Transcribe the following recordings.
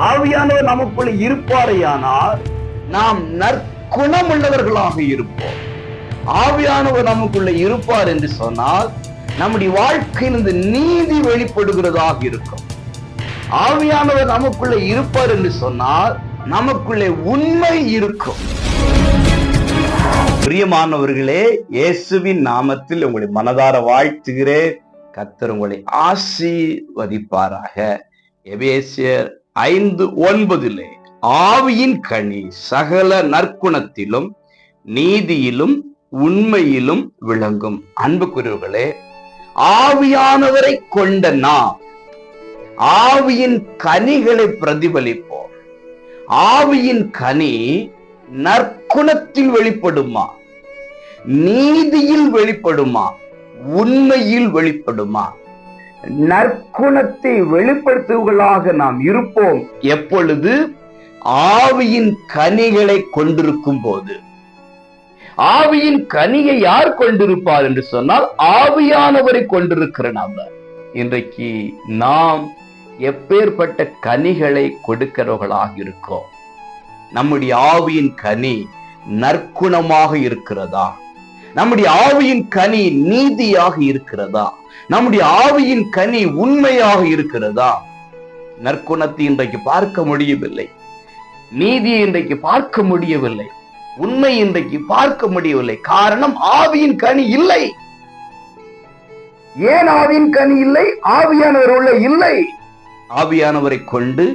ஆவியானவர் நமக்குள்ள இருப்பாரையானால் நாம் நற்குணம் உள்ளவர்களாக இருப்போம். ஆவியானவர் நமக்குள்ள இருப்பார் என்று சொன்னால் நம்முடைய வாழ்க்கையில் இந்த நீதி வெளிப்படுகிறதாக இருக்கும். ஆவியானவர் நமக்குள்ள இருப்பார் என்று சொன்னால் நமக்குள்ளே உண்மை இருக்கும். பிரியமானவர்களே, இயேசுவின் நாமத்தில் உங்களை மனதார வாழ்த்துகிறேன். கர்த்தர் உங்களை ஆசீர்வதிப்பாராக. எபேசியர் 5:9 ஆவியின் கனி சகல நற்குணத்திலும் நீதியிலும் உண்மையிலும் விளங்கும். அன்புக்குரியவர்களே, ஆவியானவரை கொண்ட நாம் ஆவியின் கனிகளை பிரதிபலிப்போம். ஆவியின் கனி நற்குணத்தில் வெளிப்படுமா, நீதியில் வெளிப்படுமா, உண்மையில் வெளிப்படுமா? நற்குணத்தை வெளிப்படுத்துவர்களாக நாம் இருப்போம் எப்பொழுது? ஆவியின் கனிகளை கொண்டிருக்கும் போது. ஆவியின் கனியை யார் கொண்டிருப்பார் என்று சொன்னால் ஆவியானவரை கொண்டிருக்கிற நபர். இன்றைக்கு நாம் எப்பேற்பட்ட கனிகளை கொடுக்கிறவர்களாக இருக்கோம்? நம்முடைய ஆவியின் கனி நற்குணமாக இருக்கிறதா? நம்முடைய ஆவியின் கனி நீதியாக இருக்கிறதா? நம்முடைய ஆவியின் கனி உண்மையாக இருக்கிறதா? நற்குணத்தை இன்றைக்கு பார்க்க முடியவில்லை, நீதியை இன்றைக்கு பார்க்க முடியவில்லை, உண்மை இன்றைக்கு பார்க்க முடியவில்லை. காரணம், ஆவியின் கனி இல்லை. ஏன் ஆவியின் கனி இல்லை? ஆவியானவர் உள்ள இல்லை. ஆவியானவரை கொண்டு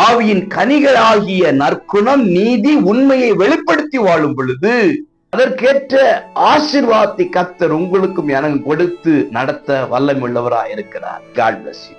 ஆவியின் கனிகள் ஆகிய நற்குணம், நீதி, உண்மையை வெளிப்படுத்தி வாழும் பொழுது அதற்கேற்ற ஆசீர்வாதத்தை கர்த்தர் உங்களுக்கும் எனக்கு கொடுத்து நடத்த வல்லமையுள்ளவராய் இருக்கிறார். God bless you.